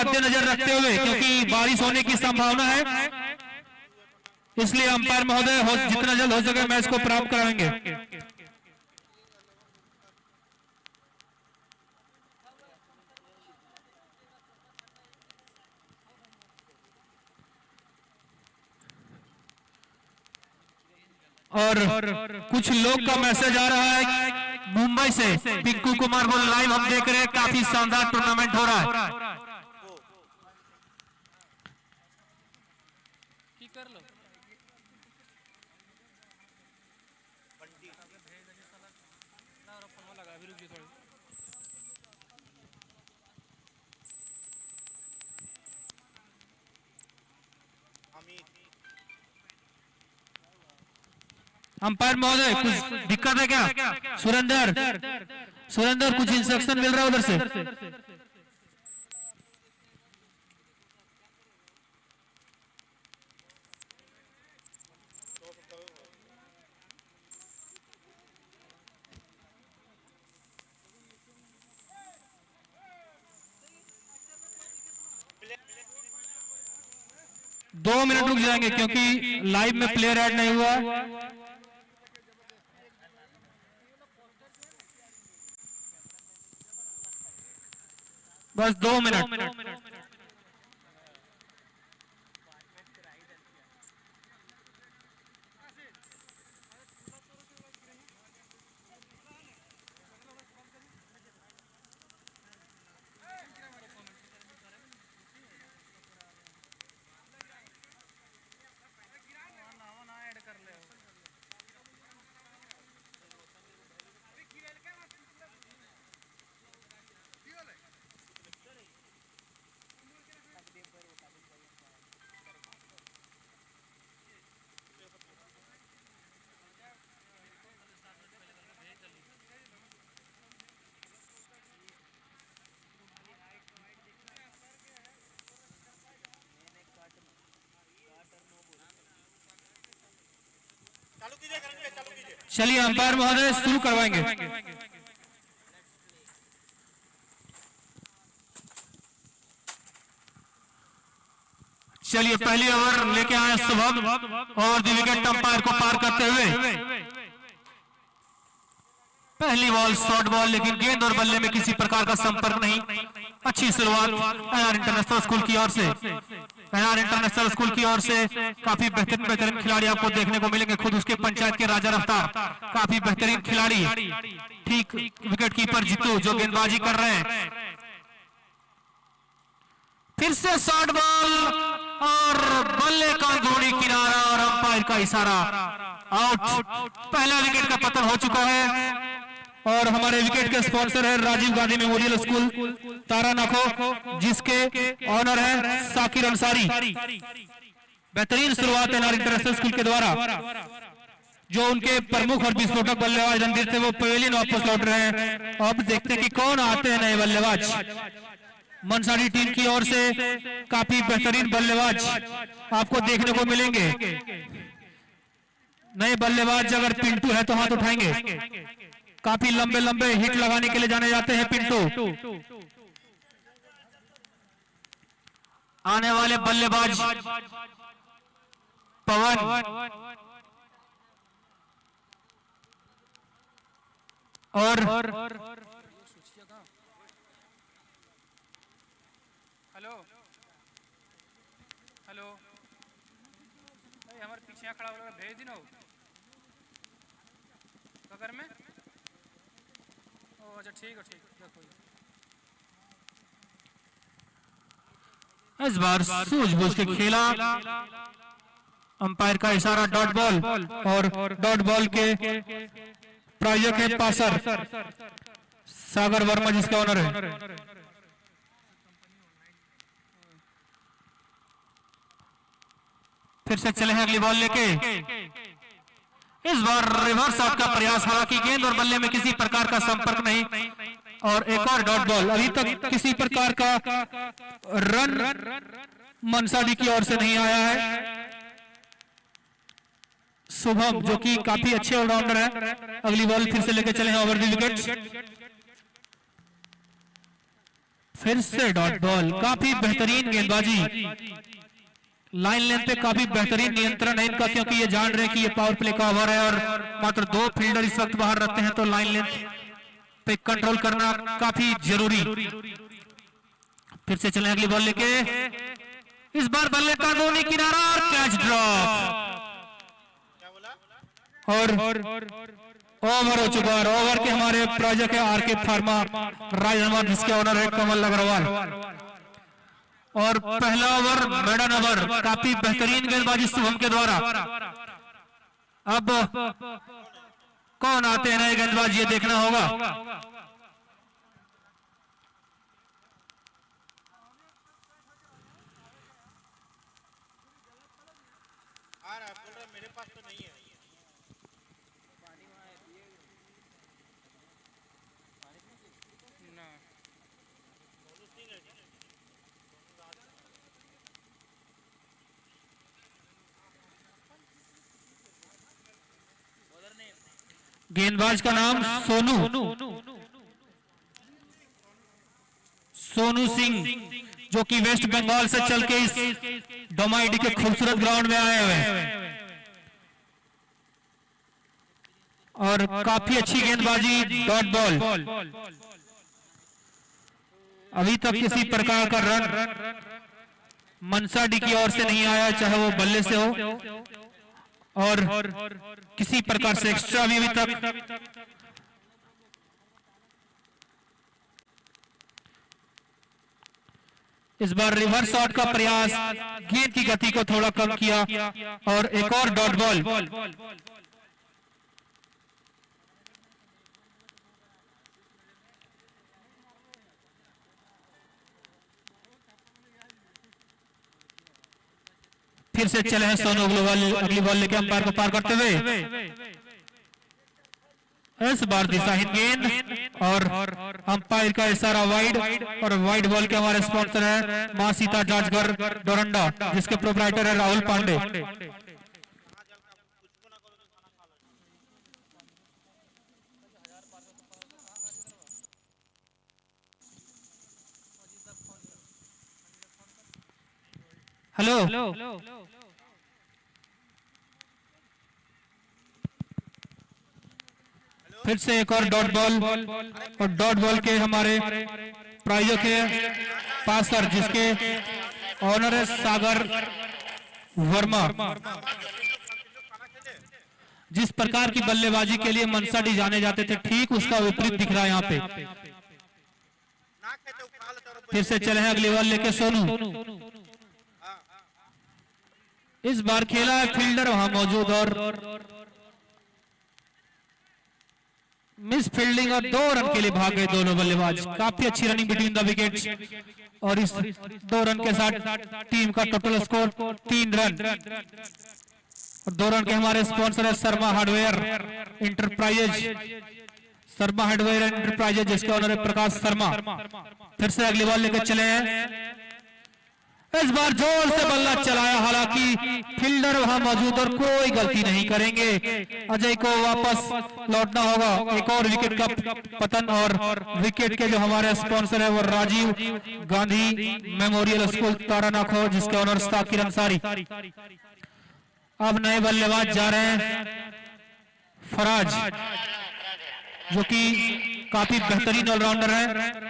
मद्देनजर रखते हुए, क्योंकि बारिश होने की संभावना है, इसलिए अंपायर महोदय जितना जल्द हो सके मैच को प्राप्त कराएंगे। और कुछ लोग का मैसेज आ रहा है मुंबई से, पिंकू कुमार बोल लाइव हम देख रहे हैं, काफी शानदार टूर्नामेंट हो रहा है। अंपायर महोदय कुछ दिक्कत है क्या? सुरेंद्र कुछ इंस्ट्रक्शन मिल रहा है उधर से? दो मिनट रुक जाएंगे क्योंकि लाइव में प्लेयर ऐड नहीं हुआ। बस 2 मिनट। चलिए अंपायर महोदय शुरू करवाएंगे। चलिए पहली ओवर लेके आए शुभम और विकेट अंपायर को पार करते हुए। पहली बॉल शॉर्ट बॉल, लेकिन गेंद और बल्ले में किसी प्रकार का संपर्क नहीं। अच्छी शुरुआत एनआर इंटरनेशनल स्कूल की ओर से। एनआर इंटरनेशनल स्कूल की ओर से काफी बेहतरीन खिलाड़ी आपको देखने को मिलेंगे। खुद उसके पंचायत के राजा रफ्तार काफी बेहतरीन खिलाड़ी, ठीक विकेट कीपर जीतू जो गेंदबाजी कर रहे हैं। फिर से शॉर्ट बॉल और बल्ले का धोनी किनारा और अंपायर का इशारा, आउट। पहला विकेट का पतन हो चुका है और हमारे विकेट के स्पॉन्सर है राजीव गांधी मेमोरियल स्कूल तारानाखो, जिसके ऑनर है साकिर अंसारी। बेहतरीन शुरुआत एनआर इंटरनेशनल स्कूल के द्वारा। जो उनके प्रमुख और विस्फोटक बल्लेबाज रणधीर थे वो पवेलियन वापस लौट रहे हैं। अब देखते हैं कि कौन आते हैं नए बल्लेबाज। मनसारी टीम की ओर से काफी बेहतरीन बल्लेबाज आपको देखने को मिलेंगे। नए बल्लेबाज अगर पिंटू है तो हाथ उठाएंगे। काफी लंबे लंबे हिट लगाने के लिए जाने जाते हैं पिंटू। आने वाले बल्लेबाज पवन और हेलो हमारे पीछे खड़ा होगा, भेज दी ना घर में। अच्छा ठीक है, देखो इस बार सूझबूझ के खेला। अंपायर का इशारा डॉट बॉल और डॉट बॉल के प्रायोजक है पासर सागर वर्मा जिसका ऑनर है। फिर से चले हैं अगली बॉल लेके। इस बार रिवर्स शॉट का प्रयास, हालांकि गेंद और बल्ले में किसी प्रकार का संपर्क नहीं और एक और डॉट बॉल। अभी तक किसी प्रकार का रन मनसाडी की ओर से नहीं आया है। शुभम जो कि काफी अच्छे ऑलराउंडर है, अगली बॉल फिर से लेके चले हैं ओवर द विकेट। फिर से डॉट बॉल, काफी बेहतरीन गेंदबाजी, लाइन लेंथ पे काफी बेहतरीन नियंत्रण है इनका, क्योंकि ये जान रहे हैं कि ये पावर प्ले का ओवर है और मात्र 2 फील्डर इस वक्त बाहर रहते हैं, तो लाइन लेंथ पे कंट्रोल करना काफी जरूरी। फिर से चलें अगली बॉल लेके, इस बार बल्ले का दोनों किनारा और कैच ड्रॉप, और ओवर हो चुका है। ओवर के हमारे प्रोजेक्ट है आरके फार्मा राजहमद, जिसके ओनर है कमल अग्रवाल, और पहला ओवर मेडन ओवर, काफी बेहतरीन गेंदबाजी शुभम के द्वारा। अब कौन आते हैं नए गेंदबाज, ये देखना होगा। मेरे पास तो नहीं है। गेंदबाज का नाम सोनू सिंह, जो कि वेस्ट बंगाल से चल के इस डोमाइडी के खूबसूरत ग्राउंड में आए हुए हैं, और काफी अच्छी गेंदबाजी, डॉट बॉल। अभी तक किसी प्रकार का रन मनसा डी की ओर से नहीं आया, चाहे वो बल्ले से हो और किसी प्रकार से एक्स्ट्रा भी अभी तक। इस बार रिवर्स शॉट का प्रयास, गेंद की गति को थोड़ा कम किया, और एक और डॉट बॉल। फिर से चले हैं सोनू अगली बॉल लेके अंपायर को पार करते हुए। इस बार दिशाहीन गेंद, और अंपायर का इशारा वाइड, और वाइड बॉल के हमारे स्पॉन्सर है मां सीता जांचघर डोरंडा, जिसके प्रोप्राइटर है राहुल पांडे। हेलो, फिर से एक और डॉट बॉल, और डॉट बॉल के हमारे प्रायोजक है पासर, जिसके ऑनर है सागर वर्मा। जिस प्रकार की बल्लेबाजी के लिए मनसा डी जाने जाते थे, ठीक उसका विपरीत दिख रहा है यहाँ पे। फिर से चले हैं अगली बॉल लेके सोनू। इस बार खेला है फील्डर वहां मौजूद, और मिस फील्डिंग, और 2 रन के लिए भाग गए दोनों बल्लेबाज। काफी अच्छी रनिंग बिटवीन द विकेट्स, और इस 2 रन के साथ टीम का टोटल स्कोर 3 रन। और 2 रन के हमारे स्पॉन्सर है शर्मा हार्डवेयर इंटरप्राइजेज, जिसके ओनर है प्रकाश शर्मा। फिर से अगली बॉल लेकर चले हैं, इस बार जोर से बल्ला चलाया, हालांकि फील्डर वहां मौजूद और कोई गलती नहीं करेंगे। अजय को वापस लौटना होगा। एक और विकेट का पतन, और विकेट के जो हमारे स्पॉन्सर है वो राजीव गांधी मेमोरियल स्कूल तारानाखो, जिसके ओनर साकिर अंसारी। अब नए बल्लेबाज जा रहे हैं फराज, जो कि काफी बेहतरीन ऑलराउंडर है।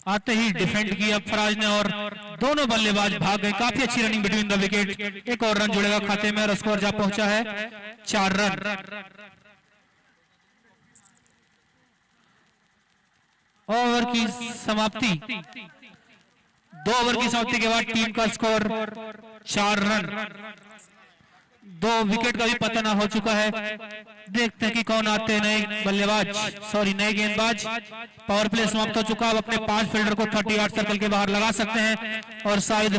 आते ही डिफेंड किया फराज ने, और दोनों बल्लेबाज भाग गए। काफी अच्छी रनिंग बिटवीन द विकेट। एक और रन जुड़ेगा खाते में, और स्कोर जा पहुंचा है 4 रन। ओवर की समाप्ति, 2 ओवर की समाप्ति के बाद टीम का स्कोर 4 रन। 2 विकेट का भी पतन हो चुका है। देखते हैं कि कौन आते हैं नए बल्लेबाज, सॉरी नए गेंदबाज। पावर प्ले समाप्त हो चुका है। अब अपने 5 फील्डर को 38 सर्कल के बाहर लगा सकते हैं और शायद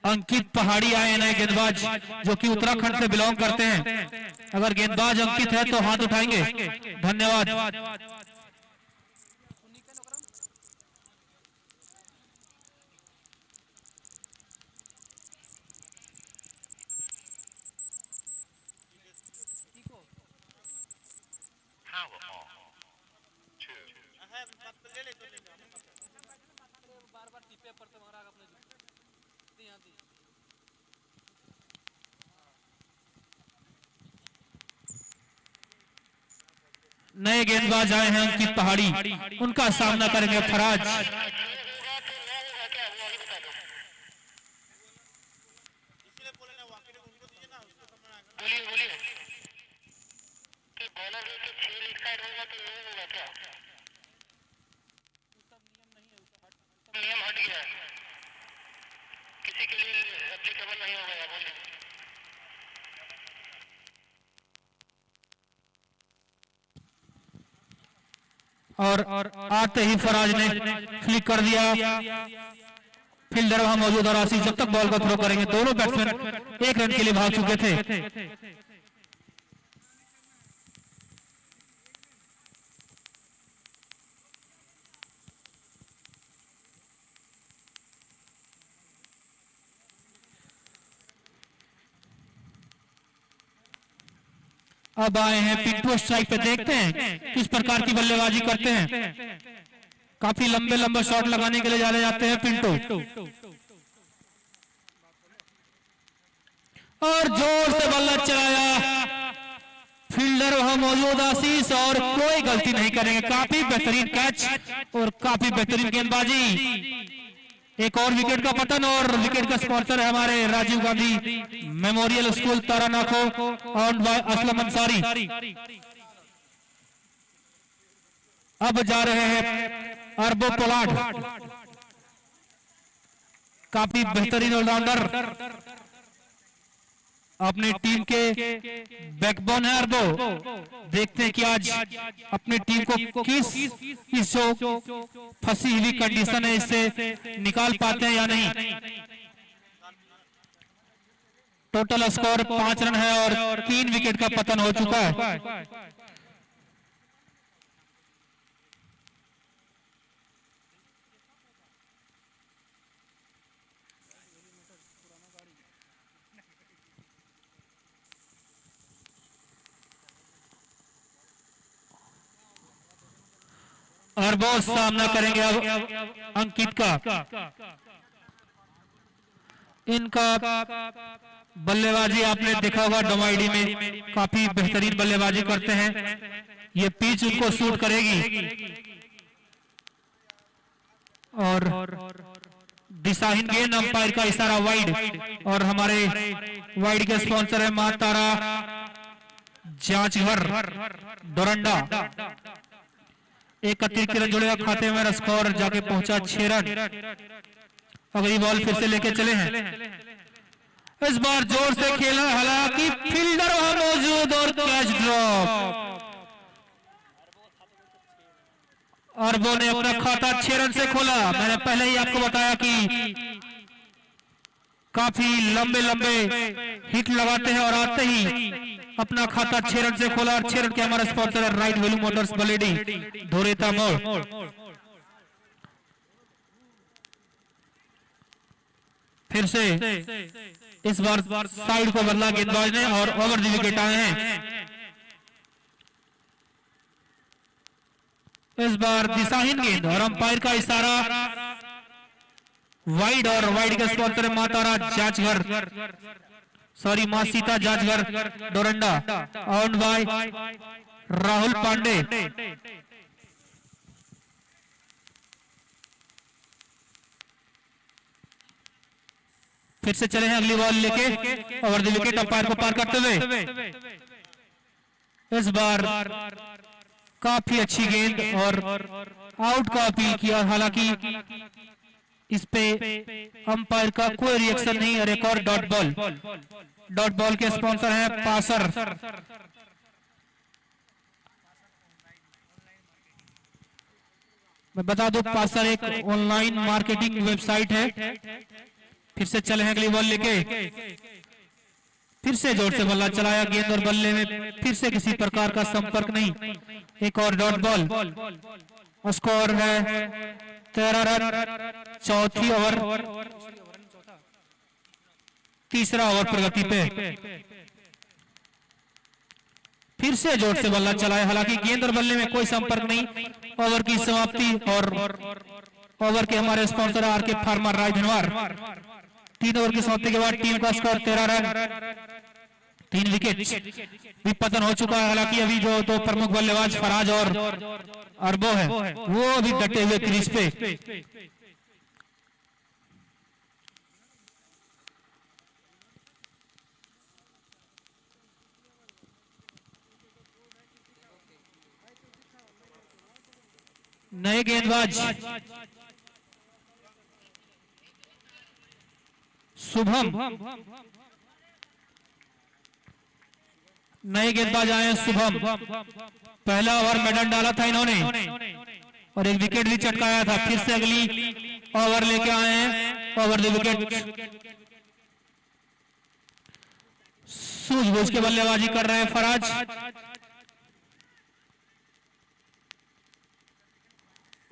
अंकित पहाड़ी आए नए गेंदबाज जो कि उत्तराखंड से बिलोंग करते हैं। अगर गेंदबाज अंकित है तो हाथ उठाएंगे। धन्यवाद। नए गेंदबाज आए हैं अंकित पहाड़ी, उनका सामना करेंगे फराज। किसी के लिए एप्लीकेबल नहीं होगा, बोलिए। और आते ही फराज ने फ्लिक कर दिया। फील्डर वहां मौजूद और आशीष जब तक बॉल को थ्रो करेंगे, दोनों बैट्समैन 1 रन के लिए भाग चुके थे। अब आए हैं पिंटू स्ट्राइक पे, देखते हैं किस प्रकार की बल्लेबाजी करते हैं। काफी लंबे शॉट लगाने के लिए जाने जाते हैं पिंटू। और जोर से बल्ला चलाया, फील्डर वहां मौजूद आशीष और कोई गलती नहीं करेंगे। काफी बेहतरीन कैच और काफी बेहतरीन गेंदबाजी। एक और विकेट का पतन और विकेट का स्पॉन्सर है हमारे Rajiv Gandhi Memorial School Taranakho, owned by Aslam Ansari. अब जा रहे हैं अरबो पोलार्ड, काफी बेहतरीन ऑलराउंडर, अपनी टीम के बैकबोन है अरबो। देखते हैं कि आज अपनी टीम को किस जो फंसी हुई कंडीशन है इससे निकाल पाते हैं या नहीं। टोटल स्कोर 5 रन है और 3 विकेट का पतन हो चुका है। और बहुत सामना करेंगे अब अंकित का। इनका बल्लेबाजी आपने देखा होगा, डोमाइडी में काफी बेहतरीन बल्लेबाजी करते हैं। ये पिच उनको सूट करेगी। और दिशाहीन गेंद, अंपायर का इशारा वाइड। और हमारे वाइड के स्पॉन्सर है मां तारा जांचघर डोरंडा। 31 रन जुड़ेगा खाते में, स्कोर जाके पहुंचा 6 रन। अगली बॉल फिर से लेके चले हैं। इस बार जोर से खेला, हालांकि फील्डर वहां मौजूद और कैच ड्रॉप। अरबो ने अपना खाता 6 रन से खोला। मैंने पहले ही आपको बताया कि काफी लंबे हिट लगाते हैं और आते ही अपना खाता 6 रन से खोला। और 6 रन के हमारा स्पॉन्सर है राइट वैल्यू मोटर्स बलेडी धोरेता मोड़। फिर से इस बार साइड को बदला गेंदबाज ने और ओवर द विकेट आए हैं। इस बार दिशाहीन गेंद और अंपायर का इशारा वाइड। और वाइड का स्पॉन्सर है मां तारा जांचघर, सॉरी मां सीता जांचघर डोरंडा, ऑन बाय राहुल पांडे। फिर से चले हैं अगली बॉल लेके ओवर द विकेट अंपायर को पार करते हुए। इस बार काफी अच्छी गेंद और आउट का अपील किया, हालांकि इस पे अंपायर का कोई रिएक्शन नहीं और एक और डॉट बॉल। डॉट बॉल के स्पॉन्सर हैं पासर। मैं बता दूं पासर एक ऑनलाइन मार्केटिंग वेबसाइट है। फिर से चले हैं अगली बॉल लेके, फिर से जोर से बल्ला चलाया, गेंद और बल्ले में फिर से किसी प्रकार का संपर्क नहीं, एक और डॉट बॉल। स्कोर है 13 रन, चौथी ओवर, तीसरा ओवर प्रगति पे। फिर से जोर से बल्ला चलाया, हालांकि गेंद और बल्ले में कोई संपर्क नहीं। ओवर की समाप्ति और ओवर के हमारे स्पॉन्सर आर के फार्मर राजधनवार। 3 ओवर की समाप्ति के बाद टीम का स्कोर 13 रन, 3 विकेट भी पतन हो चुका है। हालांकि अभी जो 2 प्रमुख बल्लेबाज फराज और अरबो है वो अभी डटे हुए क्रीज पे। नए गेंदबाज शुभम, नए गेंदबाज आए हैं शुभम। पहला ओवर मैडन डाला था इन्होंने और एक विकेट भी चटकाया था। फिर से अगली ओवर लेके आए हैं, ओवर द विकेट। सूझबूझ के बल्लेबाजी कर रहे हैं फराज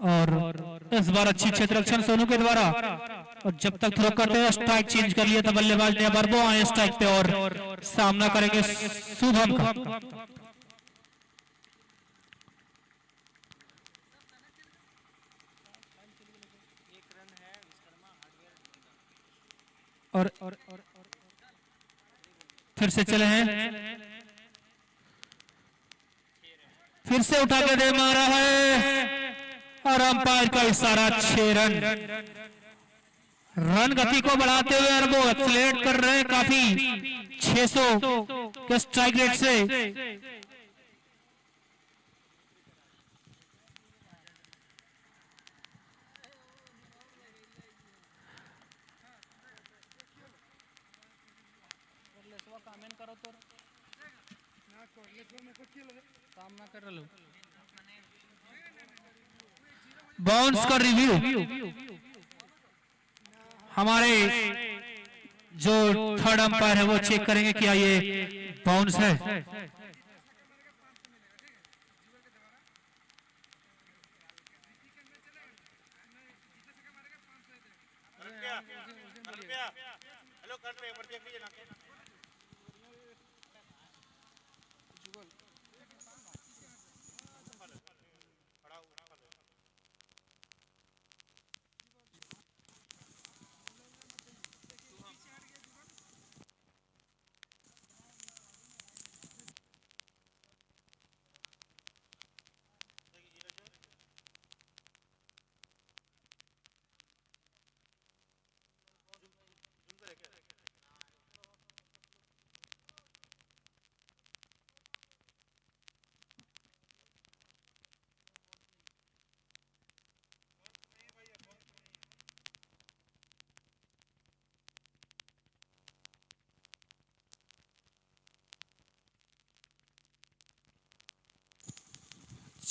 और इस बार अच्छी क्षेत्ररक्षण सोनू के द्वारा। और जब तक थ्रो करते हैं स्ट्राइक चेंज कर लिया था बल्लेबाज ने। अरबो आए स्ट्राइक पे और सामना करेंगे शुभम का। और फिर से चले हैं, फिर से उठा के दे मारा है और अंपायर का इशारा 6 रन। रन गति को बढ़ाते हुए अरबो एक्सीलरेट कर रहे हैं काफी 600 के स्ट्राइक रेट से। बाउंस का रिव्यू हमारे जो थर्ड अंपायर है वो चेक करेंगे क्या ये बाउंस है। हेलो कर रहे हैं, देख लीजिए ना।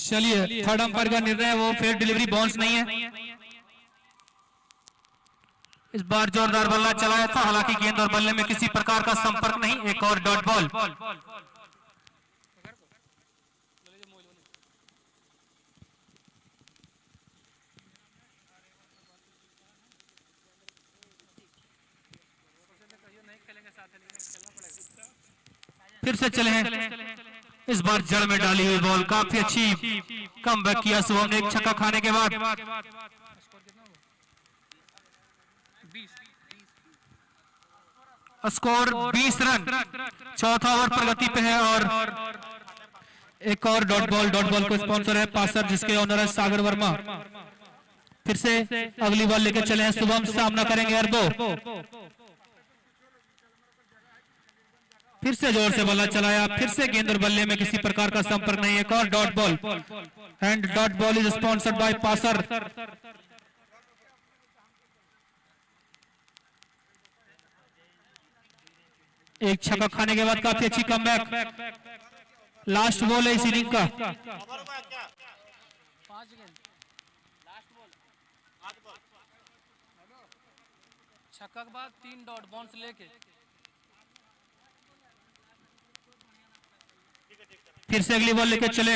चलिए थर्ड अंपायर का निर्णय वो फेयर डिलीवरी बाउंस नहीं है। इस बार जोरदार बल्ला चलाया था, हालांकि गेंद और बल्ले में किसी प्रकार का संपर्क नहीं, एक और डॉट बॉल। फिर से चले हैं, इस बार जड़ में डाली हुई बॉल, काफी अच्छी कमबैक किया शुभम ने एक छक्का खाने के बाद। स्कोर 20 रन, चौथा ओवर प्रगति पे है और एक और डॉट बॉल। डॉट बॉल को स्पॉन्सर है पासर, जिसके ओनर है सागर वर्मा। फिर से अगली बॉल लेकर चले हैं शुभम, सामना करेंगे अरबो। फिर से जोर से बल्ला चलाया, फिर से गेंद और बल्ले में किसी प्रकार का संपर्क नहीं। एक और dot ball, and dot ball is sponsored by passer. एक छक्का खाने के बाद काफी अच्छी कमबैक। लास्ट बॉल है इस इनिंग का। ओवर हुआ क्या? 5 गेंद लास्ट बॉल, 5 बॉल। छक्का के बाद 3 डॉट बाउंस लेके। फिर से अगली बॉल लेके चले।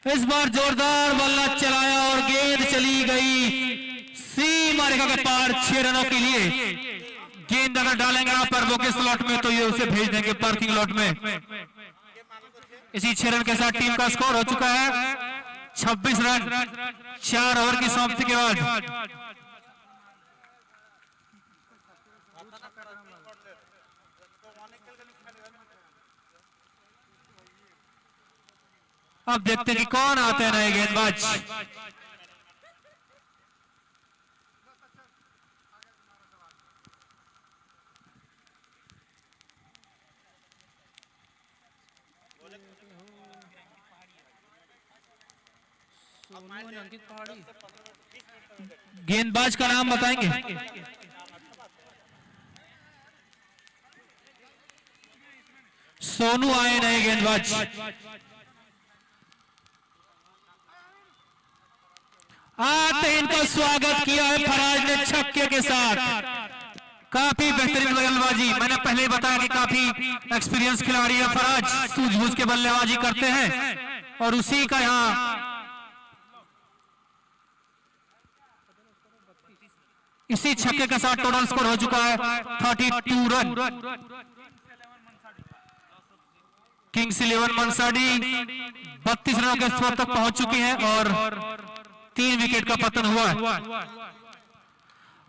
इस बार जोरदार बल्ला चलाया और गेंद चली गई सीमा रेखा के पार 6 रनों के लिए। गेंद अगर डालेंगे यहाँ पर बोके स्लॉट में तो ये उसे भेज देंगे पार्किंग लॉट में। इसी 6 रन के साथ टीम का स्कोर हो चुका है 26 रन 4 ओवर की समाप्ति के बाद। अब देखते हैं कि कौन आते हैं नए गेंदबाज। अंकित पहाड़ी, गेंदबाज का नाम बताएंगे? सोनू आए नए गेंदबाज। आते इनका स्वागत किया है फराज ने छक्के के साथ। काफी बेहतरीन बल्लेबाजी, मैंने पहले ही बताया कि काफी एक्सपीरियंस खिलाड़ी है फराज, सूझबूझ के बल्लेबाजी करते हैं और उसी का यहाँ इसी छक्के के साथ टोटल स्कोर हो चुका है 32 रन। किंग्स 11 मंसाडी 32 रनों के स्कोर तक पहुंच चुकी हैं और 3 विकेट का पतन हुआ है।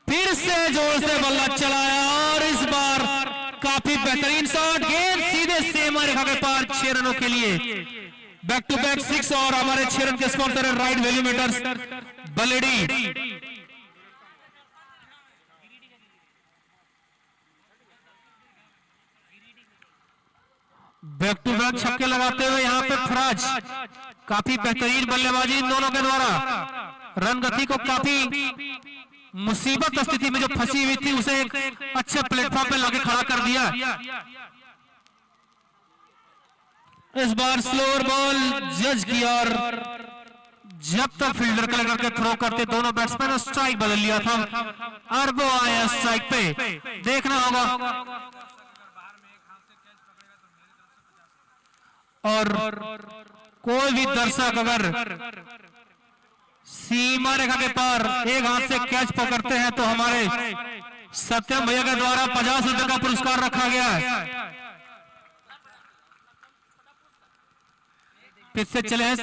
फिर से जोर से बल्ला चलाया और इस बार काफी बेहतरीन शॉट, गेंद सीधे सीमा रेखा के पार 6 रनों के लिए। बैक टू बैक 6 और हमारे 6 रन के स्पॉन्सर है Right Value Motors Balledih. Back to back छक्के लगाते हुए यहाँ पे फराज, काफी बेहतरीन बल्लेबाजी इन दोनों के द्वारा। रन गति को काफी मुसीबत स्थिति में जो फंसी हुई थी उसे एक अच्छे प्लेटफॉर्म पे लाके खड़ा कर दिया। इस बार स्लोअर बॉल जज किया और जब तक फील्डर को लेकर के थ्रो करते दोनों बैट्समैन स्ट्राइक बदल लिया था और वो आया स्ट्राइक पे। देखना होगा और कोई भी दर्शक अगर सीमा रेखा के पार एक हाथ से कैच पकड़ते हैं तो हमारे सत्यम भैया के द्वारा 50 रुपए का पुरस्कार रखा गया है। फिर से चले,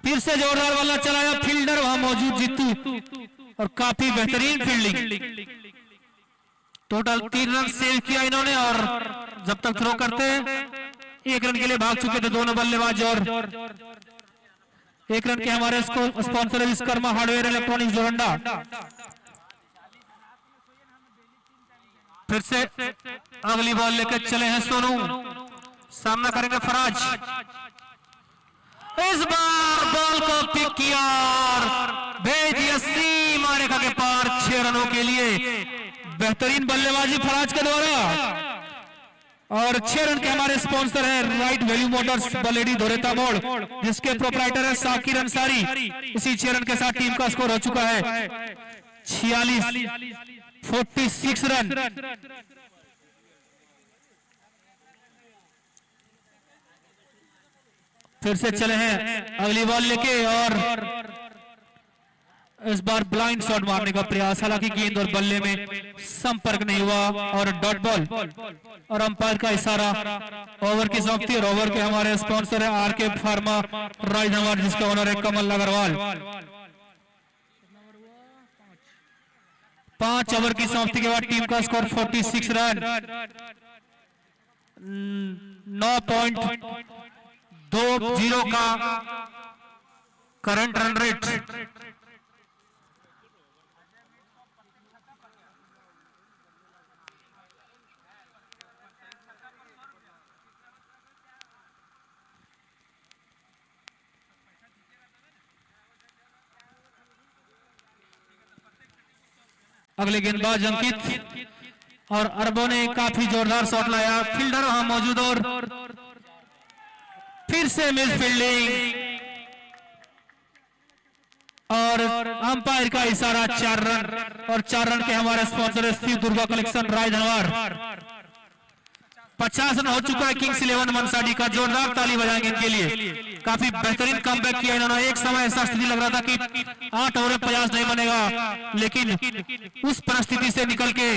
फिर से जोरदार बल्ला चलाया, फील्डर वहां मौजूद जीतू और काफी बेहतरीन फील्डिंग। टोटल 3 रन सेव किया इन्होंने और जब तक थ्रो करते हैं 1 रन के लिए भाग चुके थे दोनों बल्लेबाज और 1 रन के हमारे स्पॉन्सर विश्वकर्मा हार्डवेयर इलेक्ट्रॉनिक्स जोरंडा। फिर से अगली बॉल लेकर चले हैं सोनू, सामना करेंगे फराज। इस बार बॉल को पिक किया और भेज दिया सीमा रेखा के पार 6 रनों के लिए। बेहतरीन बल्लेबाजी फराज के द्वारा और 6 रन के हमारे स्पॉन्सर है राइट वैल्यू मोटर्स बलेडी धोरेता मोड़, जिसके प्रोप्राइटर है साकिर अंसारी। इसी 6 रन के साथ टीम का स्कोर हो चुका है 46 रन। फिर से चले हैं अगली बॉल लेके और इस बार ब्लाइंड शॉट मारने का प्रयास, हालांकि गेंद और बल्ले में संपर्क नहीं हुआ और डॉट बॉल और अंपायर का इशारा। ओवर की समाप्ति और ओवर के हमारे स्पॉन्सर है आरके फार्मा राइज हमारे, जिसका ओनर है कमल अग्रवाल। 5 ओवर की समाप्ति के बाद टीम का स्कोर 46 रन, 9.20 का करंट रन रेट। अगले गेंदबाज अंकित, और अरबों ने काफी जोरदार शॉट लाया। फील्डर वहां मौजूद और फिर से मिस फील्डिंग, और अंपायर का इशारा 4 रन। और 4 रन के हमारे sponsor Shri Durga collection Rajdhanwar. 50 run हो चुका है किंग्स 11 मनसाडी का। जोरदार ताली बजाएंगे इनके लिए। काफी बेहतरीन कमबैक किया इन्होंने। एक समय ऐसा स्थिति लग रहा था कि 8 ओवर में 50 नहीं बनेगा, लेकिन उस परिस्थिति से निकल के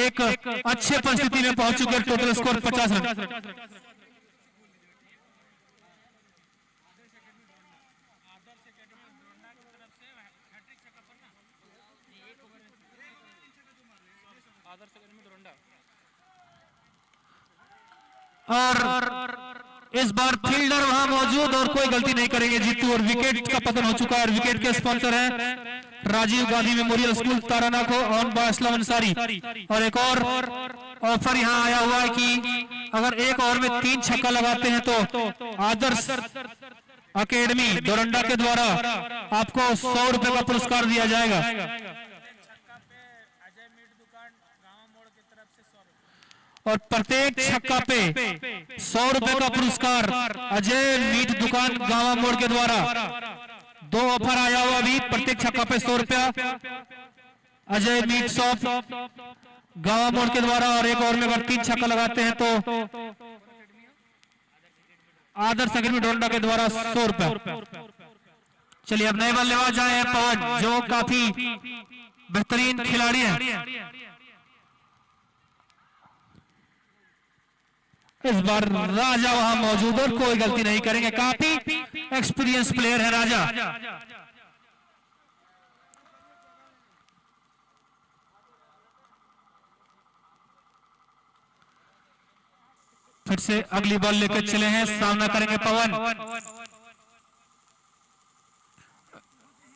एक अच्छे परिस्थिति में पहुंच चुके। Total score 50 run. और इस बार फील्डर वहां मौजूद और कोई गलती नहीं करेंगे जीतू। और विकेट का पतन हो चुका है। और विकेट के स्पॉन्सर हैं Rajiv Gandhi Memorial School Taranakho owned by Aslam Ansari. और एक और ऑफर यहां आया हुआ है कि अगर एक ओवर में 3 छक्का लगाते हैं तो आदर्श अकेडमी डोरंडा के द्वारा आपको 100 रुपए का पुरस्कार दिया जाएगा। और प्रत्येक छक्का पे 100 रुपए का पुरस्कार अजय मीट दुकान गांवा मोड़ के द्वारा। 2 ऑफर आया हुआ अभी। प्रत्येक छक्का पे 100 रुपया अजय मीट शॉप गांवा मोड़ के द्वारा। और एक ओवर में अगर 3 छक्का लगाते हैं तो आदर्श अकेडमी डोरंडा के द्वारा 100 रुपया। चलिए अब नए बल्लेबाज आए हैं पवन, जो काफी बेहतरीन खिलाड़ी हैं। इस बार राजा वहां मौजूद और कोई गलती नहीं करेंगे। काफी एक्सपीरियंस प्लेयर है राजा। फिर से अगली बॉल लेकर चले हैं। सामना करेंगे पवन।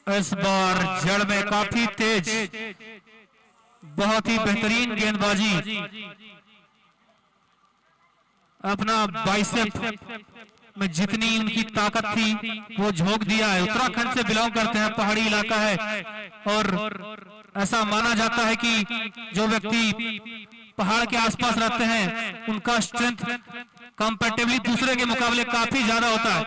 इस बार जड़ में काफी तेज, बहुत ही बेहतरीन गेंदबाजी। अपना बाइसेप में जितनी उनकी ताकत थी वो झोंक दिया है। उत्तराखंड से बिलोंग करते हैं, पहाड़ी इलाका है। और ऐसा माना जाता है कि जो व्यक्ति पहाड़ के आसपास रहते हैं उनका स्ट्रेंथ कंपैरेटिवली दूसरे के मुकाबले काफी ज्यादा होता है।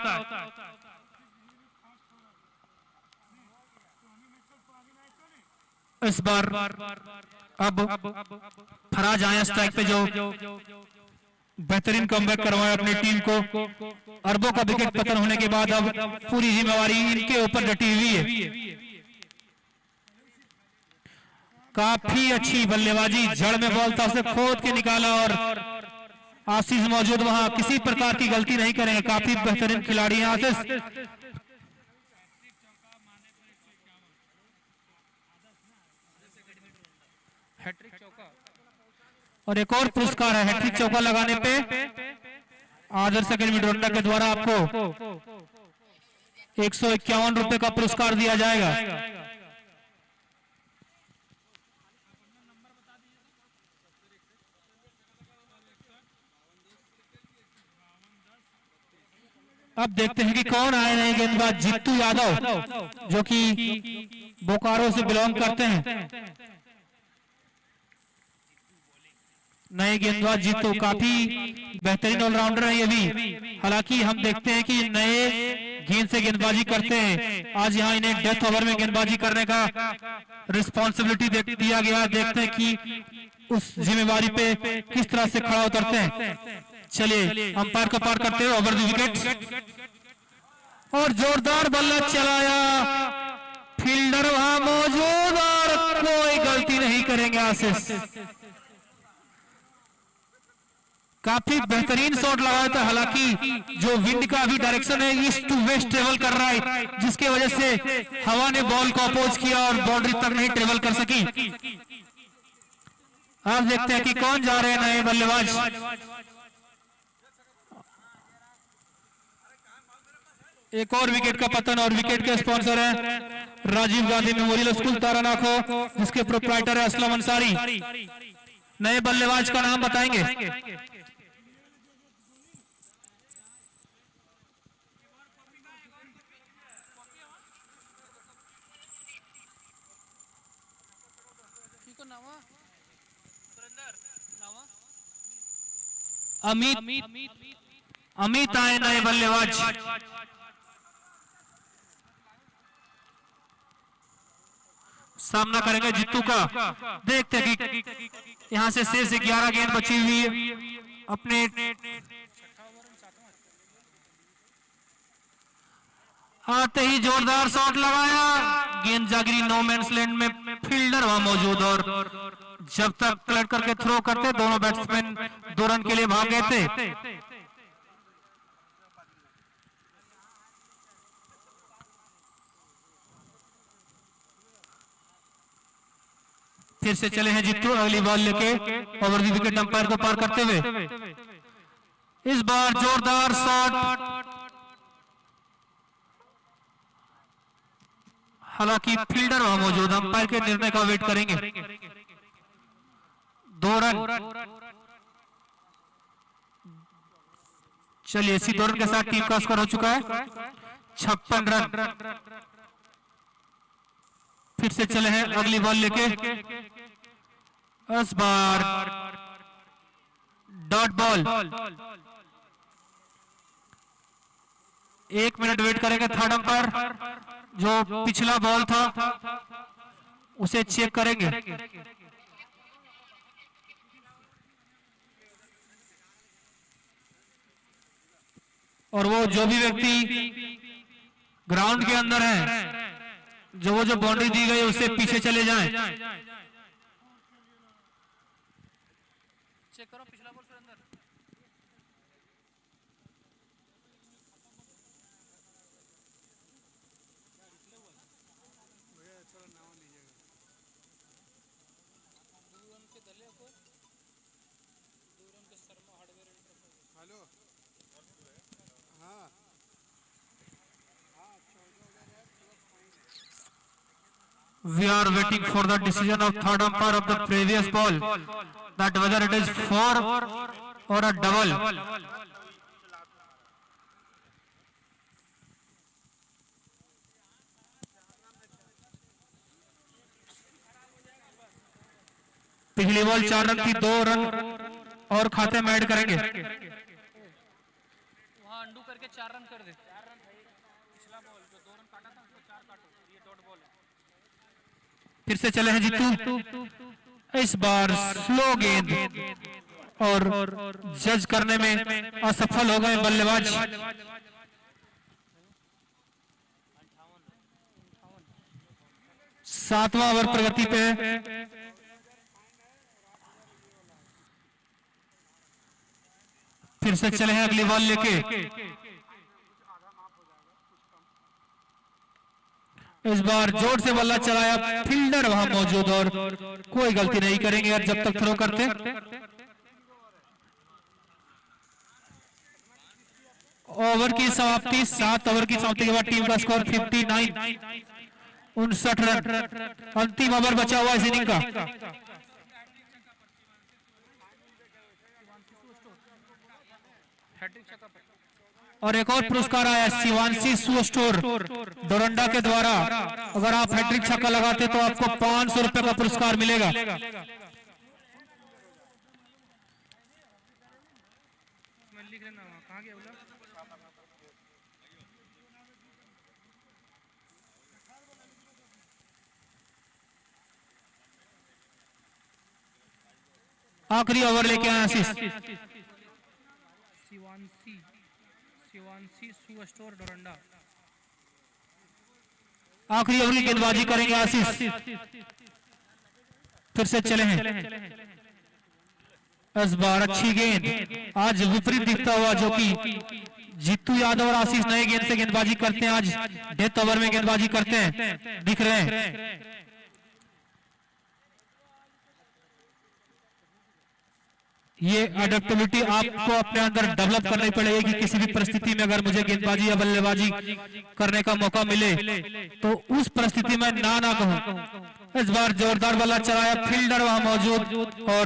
इस बार अब फराज आया स्ट्राइक पे, जो बेहतरीन कमबैक करवाया अपनी टीम को। अरबों का विकेट पतन होने के बाद अब पूरी जिम्मेवारी इनके ऊपर डटी हुई है। काफी अच्छी बल्लेबाजी, जड़ में बॉल था उसे खोद के निकाला। और आशीष मौजूद वहां, किसी प्रकार की गलती नहीं करेंगे। काफी बेहतरीन खिलाड़ी हैं आशीष। हैट्रिक चौका। और एक और पुरस्कार है हैट्रिक चौका लगाने पे आदर्श अकेडमी डोरंडा के द्वारा आपको 151 रुपए का पुरस्कार दिया जाएगा। अब देखते हैं कि कौन आए नए गेंदबाज। जीतू यादव, जो कि बोकारो से बिलोंग करते हैं। नए गेंदबाज जीतू काफी बेहतरीन ऑलराउंडर है ये भी। हालांकि हम देखते हैं कि नए गेंद से गेंदबाजी करते हैं। आज यहाँ इन्हें डेथ ओवर में गेंदबाजी करने का रिस्पॉन्सिबिलिटी दिया गया। देखते हैं कि उस जिम्मेवारी पे किस तरह से खड़ा उतरते हैं। चलिए अंपायर को पार करते हुए ओवर द विकेट, और जोरदार बल्ला चलाया। फील्डर वहां मौजूद और कोई गलती नहीं करेंगे आशीष। काफी बेहतरीन शॉट लगाया था। हालांकि जो विंड का अभी डायरेक्शन है ईस्ट टू वेस्ट ट्रेवल कर रहा है, जिसके वजह से हवा ने बॉल को अपोज किया और बाउंड्री तक नहीं ट्रेवल कर सकी। आप देखते हैं कि कौन जा रहे हैं नए बल्लेबाज। एक और विकेट का पतन, और विकेट के स्पॉन्सर है राजीव गांधी मेमोरियल स्कूल तारानाको, जिसके प्रोप्राइटर है असलम अंसारी। नए बल्लेबाज का नाम बताएंगे। अमित आए नए बल्लेबाज। सामना करेंगे जित्तू का। देखते हैं कि यहां से शेष 11 गेंद बची हुई है अपने। आते ही जोरदार शॉट लगाया, गेंद जागिरी नो मैंस लैंड में, फील्डर वहां मौजूद और जब तक कलेक्ट करके थ्रो करते दोनों बैट्समैन 2 रन के लिए भाग गए थे। फिर से चले हैं जित्तू अगली बॉल लेके ओवर द विकेट अंपायर को पार करते हुए। इस बार जोरदार शॉट, हालांकि फील्डर वहां मौजूद, अंपायर के निर्णय का वेट करेंगे। 2 रन। चलिए इसी 2 रन के साथ टीम का स्कोर हो चुका है 56 रन। फिर से चले हैं अगली बॉल लेके। इस बार डॉट बॉल। 1 मिनट वेट करेंगे थर्ड अंपायर, जो पिछला बॉल था उसे चेक करेंगे। और वो जो भी व्यक्ति ग्राउंड के अंदर है, जो बाउंड्री दी गई उससे पीछे चले जाएं। चेक करो पिछला बॉल फिर अंदर। We are waiting for the decision of third umpire of the previous ball, that whether it is 4 or a double. पिछली बॉल 4 रन थी, 2 रन और खाते में ऐड करेंगे। वहां अंडू करके 4 रन कर दे। पिछला बॉल जो 2 रन काटा था उसको 4 काटो, ये डॉट बॉल है। फिर से चले हैं जित्तू। इस बार स्लो गेंद और जज करने में असफल हो गए बल्लेबाज। 7वां ओवर प्रगति पे। फिर से चले हैं अगली बॉल लेके। इस बार जोर से बल्ला चलाया, फील्डर वहां मौजूद और कोई गलती नहीं करेंगे यार जब तक थ्रो करते। ओवर की समाप्ति, 7 ओवर की समाप्ति के बाद टीम का स्कोर 59, 59 रन। अंतिम ओवर बचा हुआ इस इनिंग का। और एक और पुरस्कार आया शिवांशी शू स्टोर डोरंडा के द्वारा। अगर आप हैट्रिक छक्का लगाते तो आपको 500 रुपए का पुरस्कार मिलेगा। आखिरी ओवर लेके आए आशीष। Shivanshi shoe store Doranda. आखिरी ओवर की गेंदबाजी करेंगे आशीष। फिर से चले हैं। इस बार अच्छी गेंद, आज विपरीत दिखता हुआ जो कि जीतू यादव और आशीष नए गेंद से गेंदबाजी करते हैं, आज डेथ ओवर में गेंदबाजी करते हैं, दिख रहे हैं। ये एडेप्टेबिलिटी आपको अपने अंदर डेवलप करनी पड़ेगी कि किसी भी परिस्थिति में अगर मुझे गेंदबाजी या बल्लेबाजी करने का मौका मिले तो उस परिस्थिति में ना कहूं। इस बार जोरदार बल्ला चलाया, फील्डर वहां मौजूद और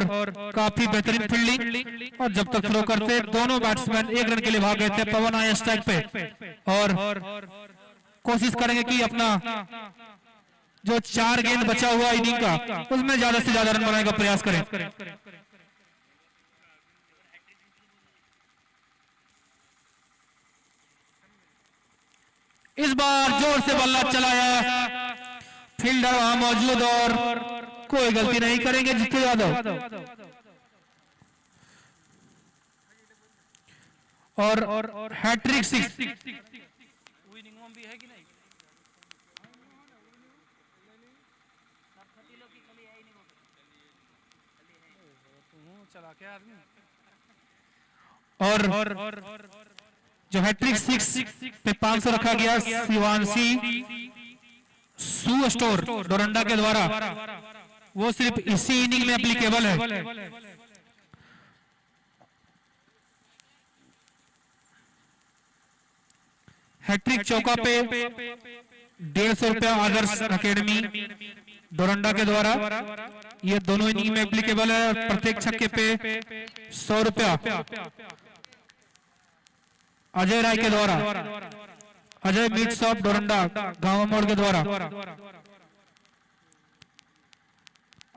काफी बेहतरीन फील्डिंग। और जब तक थ्रो करते दोनों बैट्समैन 1 रन के लिए भाग गए थे। पवन आए स्ट्राइक पे और कोशिश करेंगे कि अपना जो 4 गेंद बचा हुआ इनिंग का, उसमें ज्यादा से ज्यादा रन बनाने का प्रयास करें। इस बार जोर से बल्ला चलाया, फील्डर वहां मौजूद और कोई गलती नहीं करेंगे जीतू यादव। और हैट्रिक 6 विनिंग में भी है कि नहीं? चला के आदमी। और जो हैट्रिक 6 पे 500 रखा गया शिवांशी सू स्टोर डोरंडा के द्वारा, वो सिर्फ इसी इनिंग में एप्लीकेबल है। हैट्रिक चौका पे 150 रुपया आदर्श अकेडमी डोरंडा के द्वारा, ये दोनों इनिंग में एप्लीकेबल है। और प्रत्येक छक्के पे 100 रुपया अजय राय के द्वारा, अजय मीट शॉप डोरंडा गांव मोड़ के द्वारा।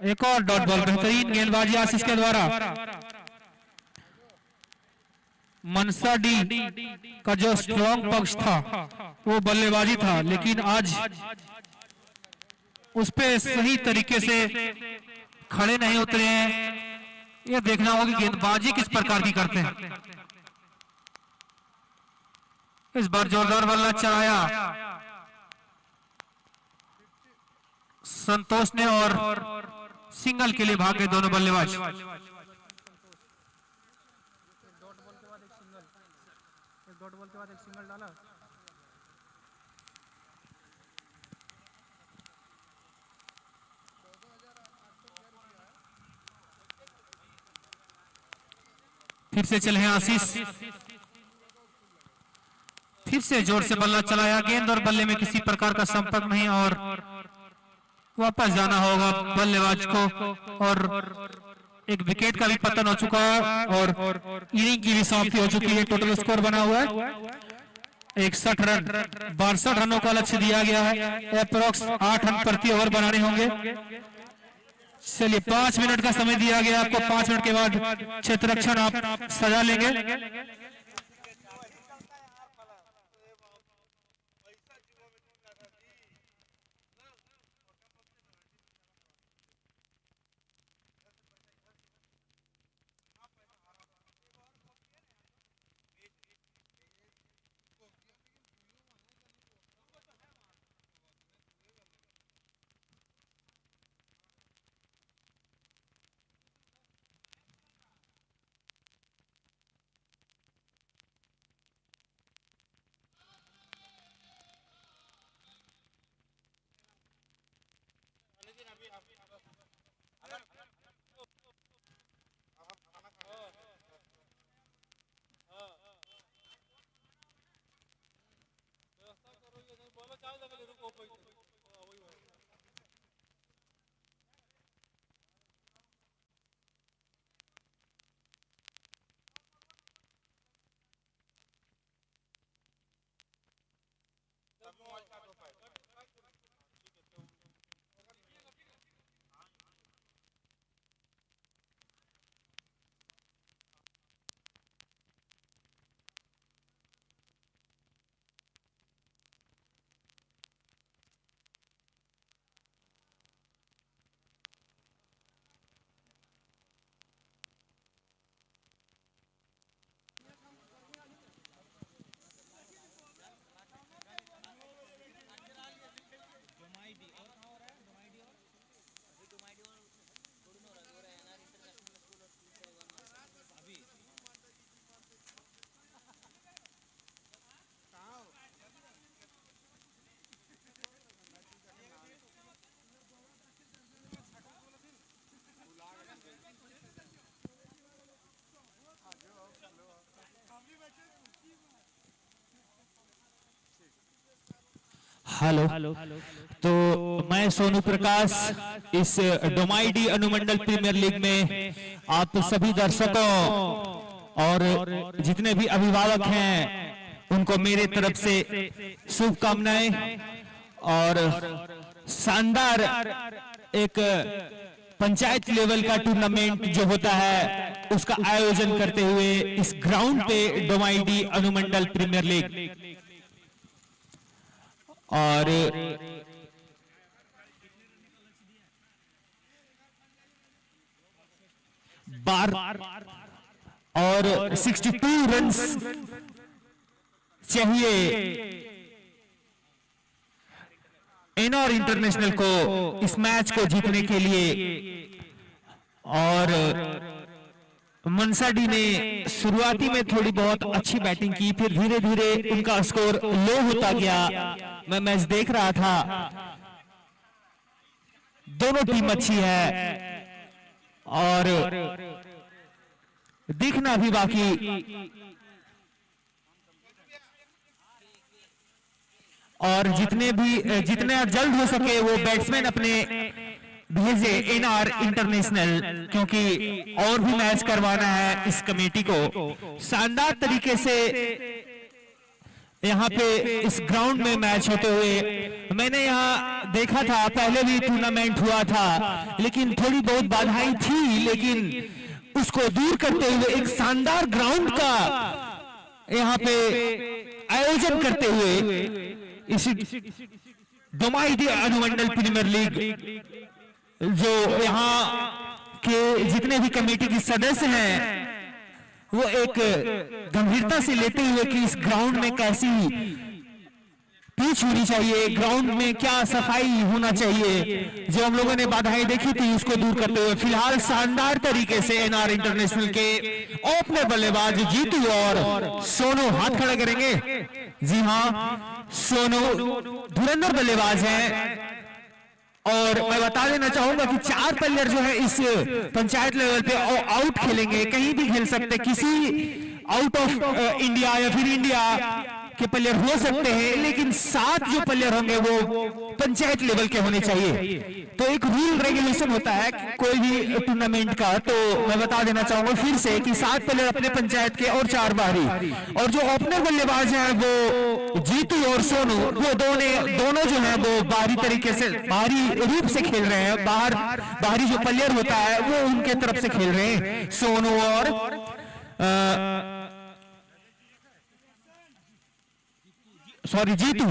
एक और डॉट बॉल, बेहतरीन गेंदबाजी आशीष के द्वारा। मनसा डी का जो स्ट्रॉन्ग पक्ष था वो बल्लेबाजी था, लेकिन आज उस पे सही तरीके से खड़े नहीं उतरे हैं। ये देखना होगा कि गेंदबाजी किस प्रकार की करते हैं। इस बार जोरदार बल्ला चलाया संतोष ने और सिंगल के लिए भाग गए दोनों बल्लेबाज। डॉट बॉल के बाद एक सिंगल डाला। फिर से चले हैं आशीष, फिर से जोर से बल्ला चलाया, गेंद और बल्ले में किसी प्रकार का संपर्क नहीं और वापस जाना होगा बल्लेबाज को। और एक विकेट का भी पतन हो चुका है और इनिंग की भी समाप्ति हो चुकी है। टोटल स्कोर बना हुआ है 61 रन, 62 रनों का लक्ष्य दिया गया है। अप्रोक्स 8 रन प्रति ओवर बनाने होंगे। चलिए 5 मिनट का समय दिया गया आपको, 5 मिनट के बाद क्षेत्र रक्षण आप सजा लेंगे। हेलो, तो मैं सोनू प्रकाश इस डोमाईडी अनुमंडल प्रीमियर लीग में आप सभी दर्शकों और जितने भी अभिभावक हैं उनको मेरे तरफ से शुभकामनाएं और शानदार एक पंचायत लेवल का टूर्नामेंट जो होता है उसका आयोजन करते हुए इस ग्राउंड पे डोमाईडी अनुमंडल प्रीमियर लीग। और बार और 62 रन्स चाहिए एनआर इंटरनेशनल को इस मैच को जीतने के लिए। और मनसाडी ने शुरुआती में थोड़ी बहुत अच्छी बैटिंग की, फिर धीरे धीरे उनका स्कोर लो होता गया। मैं मैच देख रहा था, दोनों टीम अच्छी है और देखना भी बाकी। और जितने जल्द हो सके वो बैट्समैन अपने भेजे एनआर इंटरनेशनल, क्योंकि और भी मैच करवाना है इस कमेटी को। शानदार तरीके से यहाँ पे इस ग्राउंड में मैच होते हुए मैंने यहाँ देखा था, पहले भी टूर्नामेंट हुआ था लेकिन थोड़ी बहुत बाधाएं थी, लेकिन उसको दूर करते हुए एक शानदार ग्राउंड का यहाँ पे आयोजन करते हुए इस डोमाईडी अनुमंडल प्रीमियर लीग जो यहाँ के जितने भी कमेटी के सदस्य हैं वो एक गंभीरता से लेते हुए कि इस ग्राउंड में कैसी पिच होनी चाहिए, ग्राउंड में क्या सफाई होना चाहिए, जो हम लोगों ने बाधाएं देखी थी उसको दूर करते हुए फिलहाल शानदार तरीके से एनआर इंटरनेशनल के ओपनर बल्लेबाज जीतू और सोनू हाथ खड़ा करेंगे। जी हाँ, सोनू धुरंधर बल्लेबाज हैं और मैं बता देना चाहूंगा कि 4 प्लेयर जो है इस पंचायत लेवल पे आउट खेलेंगे, कहीं भी खेल सकते, किसी आउट ऑफ इंडिया या फिर इंडिया के प्लेयर हो सकते हैं, लेकिन 7 जो प्लेयर होंगे वो पंचायत लेवल के होने चाहिए। तो एक रूल रेगुलेशन होता है कोई भी टूर्नामेंट का, तो मैं बता देना चाहूंगा फिर से कि 7 प्लेयर अपने पंचायत के और 4 बाहरी। और जो ओपनर बल्लेबाज हैं वो जीतू और सोनू, वो दोनों जो है वो बाहरी तरीके से बाहरी रूप से खेल रहे हैं। बाहरी जो प्लेयर होता है वो उनके तरफ से खेल रहे हैं, सोनू और जीतू,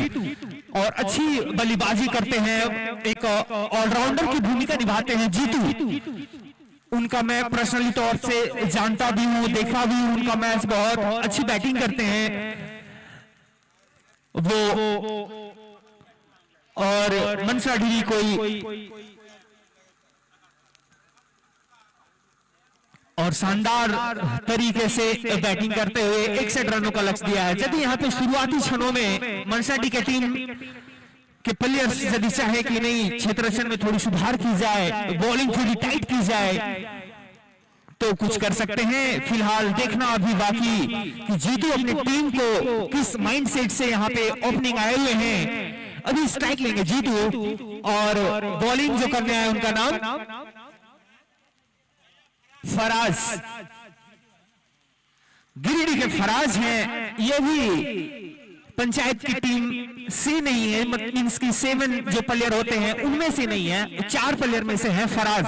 और अच्छी बल्लेबाजी करते हैं, एक ऑलराउंडर की भूमिका निभाते हैं जीतू। उनका मैं पर्सनली तौर से जानता भी हूं, देखा भी हूं उनका मैच, बहुत अच्छी बैटिंग करते हैं वो। और मनसाडी कोई और शानदार तरीके से बैटिंग करते हुए 61 रनों का लक्ष्य दिया है। यदि यहाँ पे शुरुआती क्षणों में मनसाडी के टीम के प्लेयर्स यदि चाहे कि नहीं क्षेत्र रक्षण में थोड़ी सुधार की जाए, बॉलिंग थोड़ी टाइट की जाए तो कुछ कर सकते हैं। फिलहाल देखना अभी बाकी कि जीतू अपनी टीम को किस माइंडसेट से यहाँ पे ओपनिंग आए हुए हैं। अभी स्ट्राइक लेंगे जीतू और बॉलिंग जो करने आए उनका नाम फराज, गिरिडीह के फराज हैं। ये भी पंचायत की टीम से नहीं है, मींस की 7 जो प्लेयर होते हैं उनमें से नहीं है, 4 प्लेयर में से है फराज।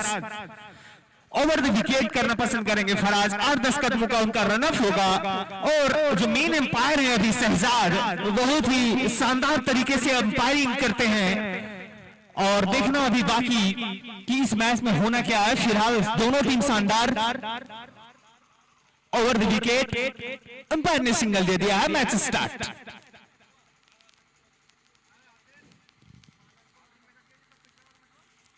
ओवर द विकेट करना पसंद करेंगे फराज, 8-10 कदमों का उनका रनअप होगा। और जो मेन एम्पायर है अभी शहजाद, बहुत ही शानदार तरीके से अंपायरिंग करते हैं। और देखना अभी बाकी कि इस मैच में होना क्या है। फिलहाल दोनों टीम शानदार, ओवर द विकेट, अंपायर ने सिंगल दे दिया है, match start.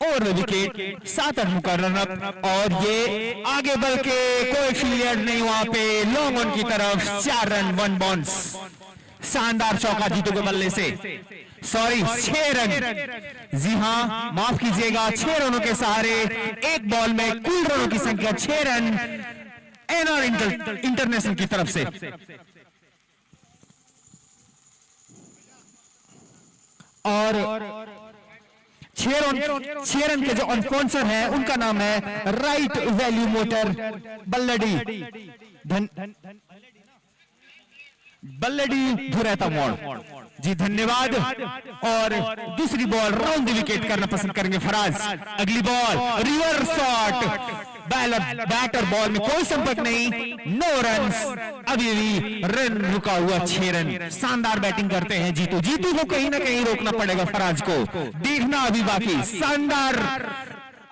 Over the wicket, 7 रनों का रनअप और ये आगे बढ़ के कोई फील्डर नहीं वहां पे, लॉन्ग ऑन की तरफ 4 रन 1 बाउंस। शानदार चौका जीतू के बल्ले से, सॉरी 6 रन, जी हाँ माफ कीजिएगा, 6 रनों के सहारे एक बॉल में कुल रनों की संख्या 6 रन एनआर इंटरनेशनल की तरफ से। और 6 रन के जो स्पॉन्सर है उनका नाम है राइट वैल्यू मोटर बल्लडी धुरैता मोड़। जी धन्यवाद। और दूसरी बॉल राउंड द विकेट करना पसंद करेंगे फराज। अगली ball reverse shot, batter ball में कोई संपर्क नहीं, नो रन्स, अभी भी रन रुका हुआ 6 रन। शानदार बैटिंग करते हैं जीतू। जीतू को कहीं ना कहीं रोकना पड़ेगा फराज को, देखना अभी बाकी। शानदार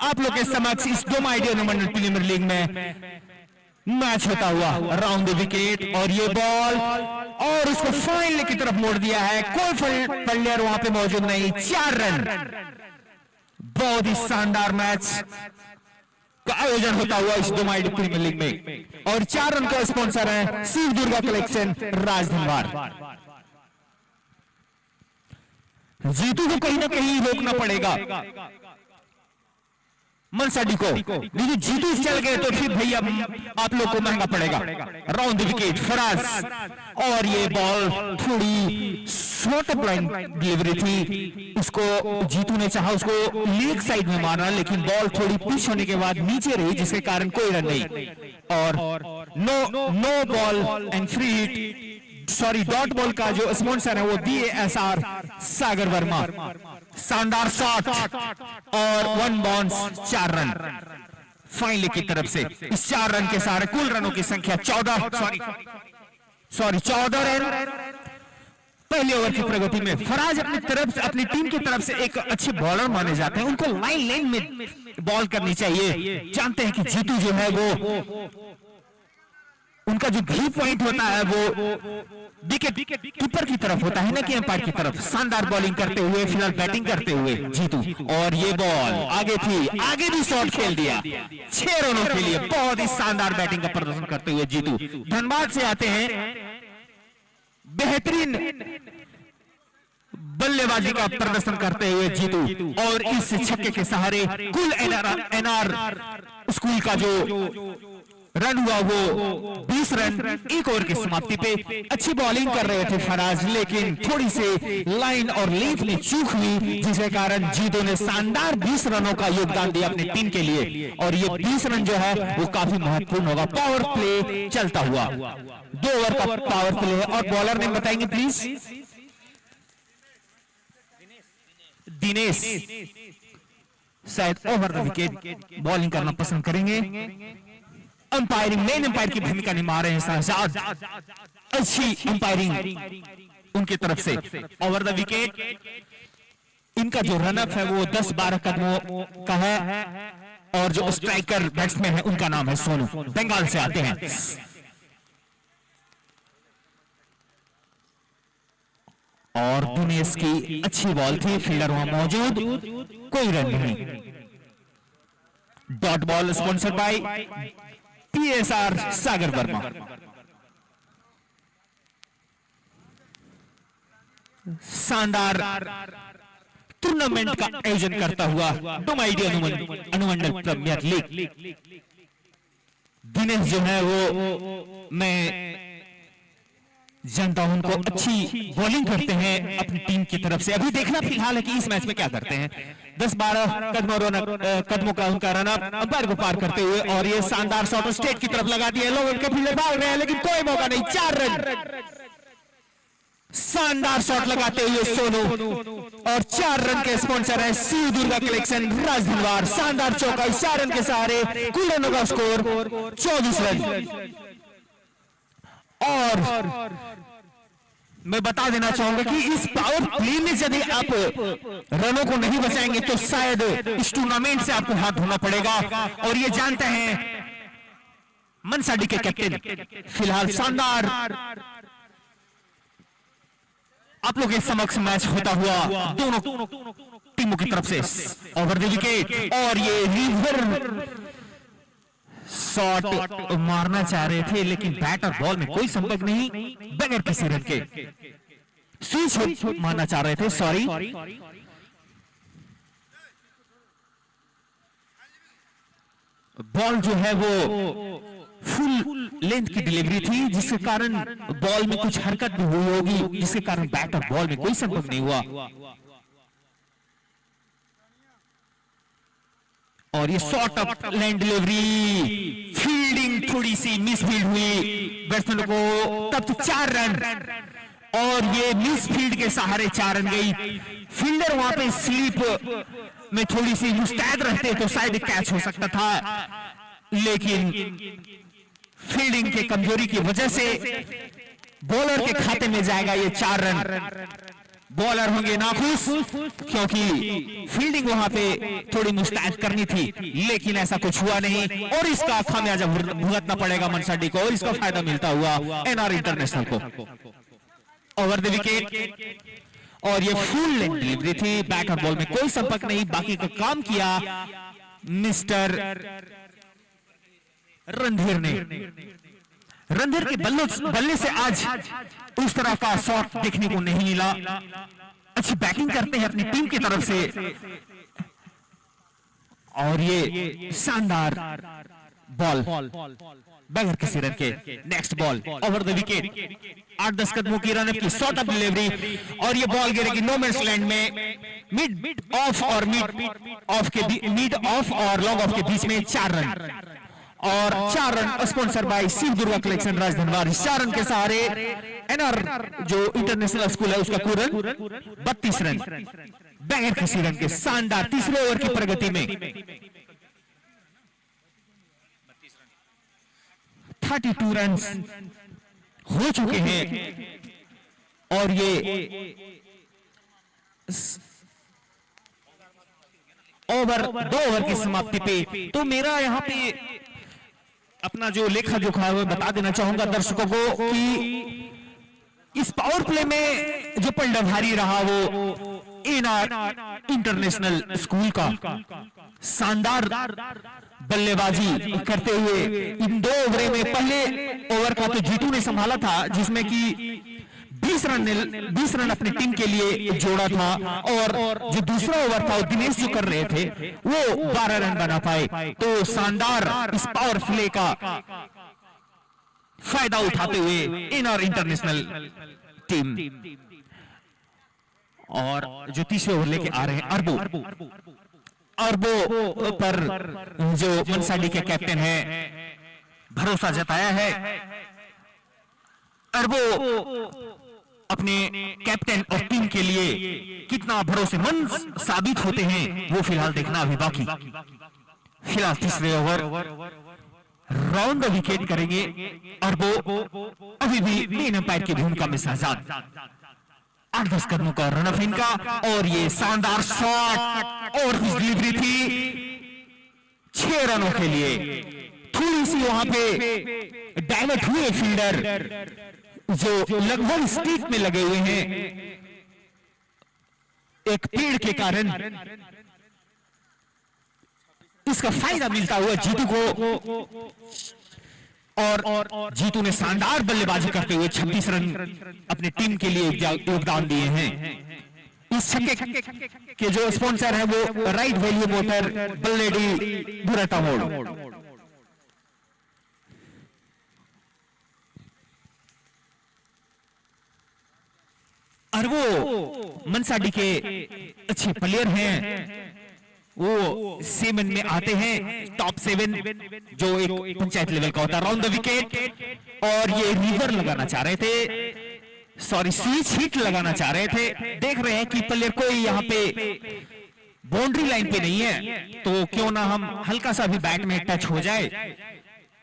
आप लोग के समक्ष इस डोमाइडी अनुमंडल प्रीमियर लीग में मैच होता हुआ राउंड द विकेट, और ये बॉल और उसको फाइनल की तरफ मोड़ दिया है। कोई प्लेयर वहां पे मौजूद नहीं, 4 रन। बहुत ही शानदार मैच का आयोजन होता हुआ इस डोमाइडी प्रीमियर लीग में, और 4 रन का स्पॉन्सर है शिव दुर्गा कलेक्शन राजधनवार। जीतू को कहीं ना कहीं रोकना पड़ेगा मनसाडी को, लेकिन जीतू चल गए तो फिर भैया आप लोग को महंगा पड़ेगा। राउंड द विकेट फराज, और ये बॉल थोड़ी शॉर्ट लाइन डिलीवरी थी, उसको जीतू ने चाहा उसको लेग साइड में मारना, लेकिन बॉल थोड़ी पिच होने के बाद नीचे रही, जिसके कारण कोई रन नहीं। और no ball and free hit, sorry dot ball का जो स्पॉन्सर है वो DASR सागर वर्मा। शानदार शॉट और 1 बाउंस, 4 रन फाइनल की तरफ से। इस 4 रन के सारे कुल रनों की संख्या 14 रन पहले ओवर की प्रगति में। फराज अपनी तरफ से, अपनी टीम की तरफ से एक अच्छे बॉलर माने जाते हैं, उनको लाइन में बॉल करनी चाहिए। जानते हैं कि जीतू जो है वो उनका जो भी पॉइंट होता है वो विकेट कीपर की तरफ होता है ना कि अंपायर की तरफ। शानदार बॉलिंग करते हुए फिलहाल बैटिंग करते हुए जीतू, और ये बॉल आगे थी, आगे भी शॉट खेल दिया 6 रनों के लिए। बहुत ही शानदार बैटिंग का प्रदर्शन करते हुए जीतू। धनबाद से आते हैं, बेहतरीन बल्लेबाजी का प्रदर्शन करते हुए जीतू, और इस छक्के के सहारे कुल NR स्कूल का जो रन हुआ वो 20 रन। एक ओवर की समाप्ति पे अच्छी बॉलिंग कर रहे थे फराज, लेकिन थोड़ी सी लाइन और लेंथ में चूक हुई, जिसके कारण जीतू ने शानदार 20 रनों का योगदान दिया अपनी टीम के लिए, और ये 20 रन जो है वो काफी महत्वपूर्ण होगा। पावर प्ले चलता हुआ 2 ओवर का पावर प्ले है, और बॉलर नेम बताएंगे प्लीज। दिनेश शायद ओवर द विकेट बॉलिंग करना पसंद करेंगे। अंपायरिंग, मेन अंपायर की भूमिका निभा रहे हैं शहजाद, अच्छी अंपायरिंग उनकी तरफ से। ओवर द विकेट इनका जो रनअप है वो 10-12 कदमों का है, और जो स्ट्राइकर बैट्समैन है उनका नाम है सोनू, बंगाल से आते हैं। और दिनेश की अच्छी बॉल थी, फील्डर वहां मौजूद, कोई रन नहीं। Dot ball sponsored by DASR सागर वर्मा। शानदार टूर्नामेंट का आयोजन करता हुआ डोमाइडी अनुमंडल प्रीमियर लीग। दिनेश जो है वो मैं जानता हूं उनको अच्छी बॉलिंग करते हैं अपनी टीम की तरफ से। अभी देखना फिलहाल है कि इस मैच में क्या करते हैं। 10-12 कदमों का उनका रनअप अंपायर को पार करते हुए, और ये शानदार शॉट स्टेट की तरफ लगा दिया। लोग उनके फील्डर भाग रहे हैं, लेकिन कोई मौका नहीं, 4 रन। शानदार शॉट लगाते हुए सोनू, और 4 रन के स्पॉन्सर है शिव दुर्गा कलेक्शन राजधनवार। शानदार चौका, 4 रन के सहारे कुल रनों का स्कोर 24 रन। और मैं बता देना चाहूंगा कि इस पावर प्ले में यदि आप रनों को नहीं बचाएंगे तो शायद इस टूर्नामेंट से आपको हाथ धोना पड़ेगा, और ये जानते हैं मनसाडी के कैप्टन। फिलहाल शानदार आप लोग के समक्ष मैच होता हुआ दोनों टीमों की तरफ से। ओवर द विकेट, और ये रिवर शॉट मारना चाह रहे थे, लेकिन बैट और बॉल में कोई संपर्क नहीं, बगैर किसी रन के स्विच मारना चाह रहे थे, सॉरी। बॉल जो है वो फुल लेंथ की डिलीवरी थी, जिसके कारण बॉल में कुछ हरकत भी हुई होगी, जिसके कारण बैट और बॉल में कोई संपर्क नहीं हुआ। और ये short up line delivery, fielding थोड़ी सी मिसफील्ड हुई बैट्समैन को, तब तो 4 रन। और ये मिस फील्ड के सहारे 4 रन गई। फील्डर वहां पे स्लीप में थोड़ी सी मुस्तैद रहते तो शायद कैच हो सकता था, लेकिन फील्डिंग के कमजोरी की वजह से बॉलर के खाते में जाएगा ये 4 रन। बॉलर होंगे नाखुश क्योंकि फील्डिंग वहां पे थोड़ी मुस्तैद करनी थी, लेकिन ऐसा कुछ हुआ नहीं और इसका खामियाजा भुगतना पड़ेगा मनसाडी को और इसका फायदा मिलता हुआ एनआर इंटरनेशनल को। ओवर द विकेट और ये फुल लेंथ डिलीवरी थी, बैट और बॉल में कोई संपर्क नहीं, बाकी का काम किया मिस्टर रणधीर ने। रणधीर के बल्ले से आज उस तरह का शॉट देखने को नहीं मिला। अच्छी बैटिंग करते हैं अपनी टीम की तरफ से और ये शानदार बॉल बगैर किसी रन के। Next ball over the wicket, 8-10 कदमों की रन की शॉर्ट अप डिलीवरी और ये बॉल गिरेगी नो मैंस लैंड में, मिड ऑफ और मिड ऑफ और लॉन्ग ऑफ के बीच में 4 रन और 4 run sponsor by Shiv Durga collection Rajdhanwar. 4 run के सहारे एनआर जो इंटरनेशनल स्कूल है उसका कुल 32 रन बगैर किसी रन के। शानदार तीसरे ओवर की प्रगति में 32 रन हो चुके हैं और ये ओवर 2 ओवर की समाप्ति पे। तो मेरा यहाँ पे अपना जो लेखा जोखा है बता देना चाहूंगा दर्शकों को कि इस पावर प्ले में जो पलटवारी रहा वो एनआर इंटरनेशनल स्कूल का शानदार बल्लेबाजी करते हुए इन 2 ओवरों में पहले ओवर का तो जीतू ने संभाला था जिसमें कि 20 रन अपनी टीम के लिए जोड़ा था और जो दूसरा ओवर था वो दिनेश जो कर रहे थे वो 12 रन बना पाए। तो शानदार इस पावर प्ले का फायदा उठाते हुए एनआर इंटरनेशनल टीम और जो तीसरे ओवर लेके आ रहे हैं अरबो पर जो मनसाडी के कैप्टन है भरोसा जताया है। अरबो अपने कैप्टन और टीम के लिए कितना भरोसेमंद साबित होते हैं वो फिलहाल देखना अभी बाकी। फिलहाल तीसरे ओवर राउंड द विकेट करेंगे अरबो, अभी भी मेन अंपायर की भूमिका में शहजाद। 8-10 कदमों का रन ऑफ इनका और ये शानदार शॉट और डिलीवरी थी 6 रनों के लिए। थोड़ी सी वहां पे डाइवर्ट हुए फील्डर जो लगभग स्टिक में लगे हुए हैं एक पेड़ के कारण, इसका फायदा मिलता हुआ जीतू को और जीतू ने शानदार बल्लेबाजी करते हुए 26 रन अपनी टीम के लिए योगदान दिए हैं। इस छक्के के जो स्पॉन्सर है वो राइट वैल्यू मोटर बल्लेडी बुराटा मोड़। अरबो मनसाडी के अच्छे प्लेयर हैं, वो 7 में आते हैं, टॉप 7 जो एक पंचायत लेवल का होता है। राउंड द विकेट और ये रिवर लगाना चाह रहे थे, सॉरी स्विच हिट लगाना चाह रहे थे। देख रहे हैं कि प्लेयर कोई यहाँ पे बाउंड्री लाइन पे नहीं है तो क्यों ना हम हल्का सा भी बैट में टच हो जाए,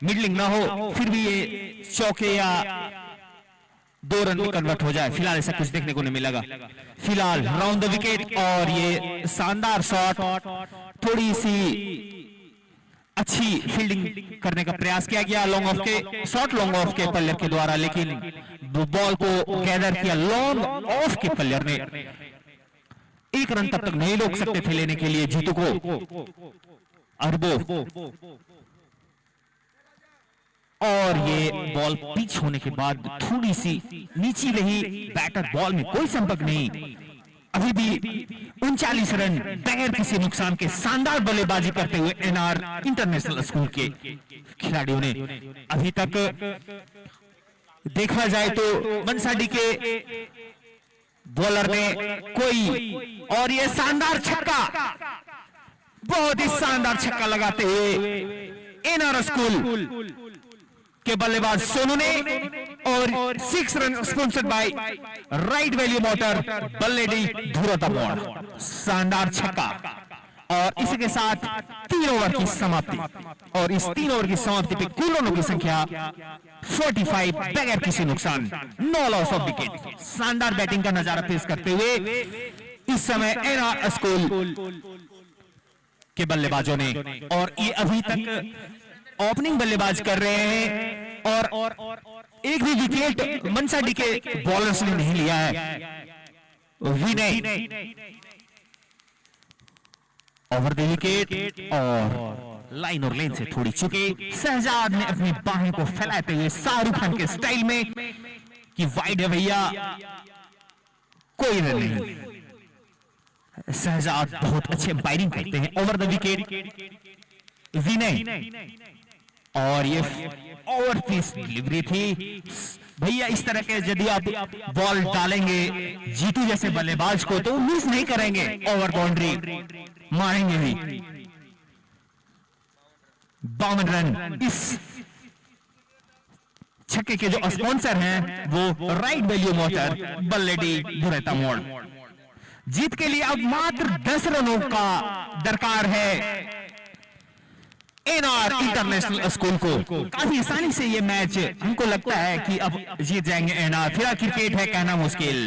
मिडलिंग ना हो, फिर भी ये चौके या 2 रन में कन्वर्ट हो जाए। फिलहाल ऐसा कुछ देखने को नहीं मिलेगा। फिलहाल राउंड द विकेट और ये शानदार शॉट, थोड़ी सी अच्छी फील्डिंग करने का प्रयास किया गया लॉन्ग ऑफ के, शॉर्ट लॉन्ग ऑफ के प्लेयर के द्वारा, लेकिन बॉल को गैदर किया लॉन्ग ऑफ के प्लेयर ने। 1 रन तब तक नहीं रोक सकते थे लेने के लिए जीतू को अरबो, और ये बॉल पिच होने के बाद थोड़ी सी नीची रही, बैटर बॉल में कोई संपर्क नहीं। अभी भी 39 रन बगैर किसी नुकसान के शानदार बल्लेबाजी करते हुए एनआर इंटरनेशनल स्कूल के खिलाड़ियों ने अभी तक देखा जाए तो मनसाडी के बॉलर ने कोई, और ये शानदार छक्का, बहुत ही शानदार छक्का लगाते हुए एनआर स्कूल के बल्लेबाज सोनू ने और 6 run sponsored by Right Value Motor, Balledih धुरे तमोड़। शानदार छक्का और इसी के साथ 3 ओवर की समाप्ति, और इस 3 ओवर की समाप्ति पे कुल रनों की संख्या 45 बगैर किसी नुकसान, नो लॉस ऑफ विकेट। शानदार बैटिंग का नजारा पेश करते हुए इस समय एनआर स्कूल के बल्लेबाजों ने, और ये अभी तक ओपनिंग बल्लेबाज कर रहे हैं और एक भी विकेट मनसा डी के बॉलर्स ने नहीं लिया है। विनय ओवर द विकेट और लाइन और लेन से थोड़ी चुके। शहजाद ने अपनी बाहें को फैलाते हुए शाहरुख खान के स्टाइल में कि वाइड है भैया, कोई रन नहीं। शहजाद बहुत अच्छे एम्पायरिंग करते हैं। ओवर द विकेट विनय, और ये ओवर पीस डिलीवरी थी भैया। इस तरह के यदि आप बॉल डालेंगे जीतू जैसे बल्लेबाज को तो मिस नहीं करेंगे, ओवर बाउंड्री मारेंगे भी। 52 रन। इस छक्के के जो स्पॉन्सर हैं वो राइट वैल्यू मोटर, बल्लेडी धुरे तमोड़। जीत के लिए अब मात्र 10 रनों का दरकार है एनआर इंटरनेशनल स्कूल को। काफी आसानी से ये मैच हमको लगता है कि अब जीत जाएंगे एनआर। फिर क्रिकेट है कहना मुश्किल,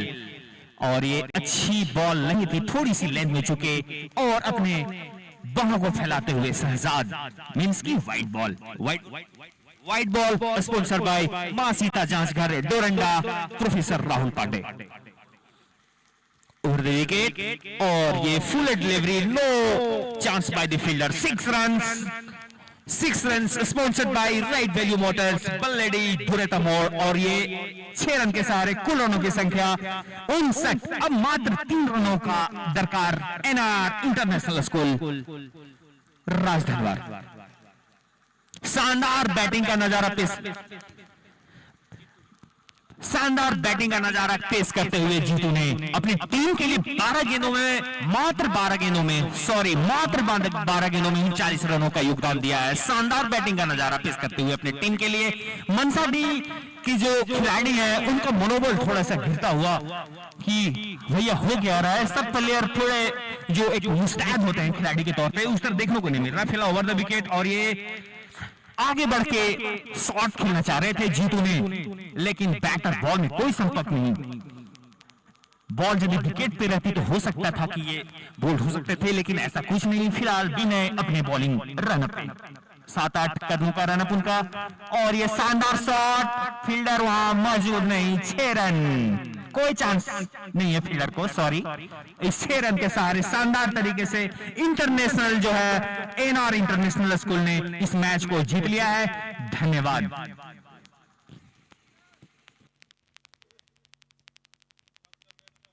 और ये अच्छी बॉल नहीं थी, थोड़ी सी लेंथ में चुके और अपने बाहों को फैलाते हुए शहजाद मींस की white ball sponsor by Maa Sita Jaanch Ghar Doranda, professor Rahul Pandey. Over the wicket और ये full delivery, no chance by the fielder. 6 run sponsored by Right Value Motors, Balledih धुरे तमोड़, और ये 6 रन के सहारे कुल रनों की संख्या 59। अब मात्र 3 रनों का दरकार एनआर इंटरनेशनल स्कूल राजधनवार। शानदार बैटिंग का नजारा पेश करते हुए जीतू ने अपनी टीम के लिए 12 गेंदों में मात्र 12 गेंदों में 39 रनों का योगदान दिया है। शानदार बैटिंग का नजारा पेश करते हुए अपनी टीम के लिए मनसा डी की जो खिलाड़ी है उनका मनोबल थोड़ा सा गिरता हुआ कि भैया हो क्या रहा है। सब प्लेयर थोड़े जो एक मुस्तैद होते हैं खिलाड़ी के तौर पे उस तरह देखने को नहीं मिल रहा। फिलहाल ओवर द विकेट, और ये आगे बढ़ के शॉट खेलना चाह रहे थे जीतू ने, लेकिन बैटर बॉल में कोई संपर्क नहीं। बॉल यदि विकेट पे रहती तो हो सकता था कि ये बोल्ड हो सकते थे, लेकिन ऐसा कुछ नहीं। फिलहाल विनय अपने बॉलिंग रनअप पे 7-8 कदमों का रनअप उनका, और ये शानदार शॉट, फील्डर वहां मौजूद नहीं। 6 रन, कोई चांस नहीं है फील्डर को, सॉरी। इस 6 रन के सहारे शानदार तरीके से इंटरनेशनल जो है एनआर इंटरनेशनल स्कूल ने इस मैच को जीत लिया है। धन्यवाद।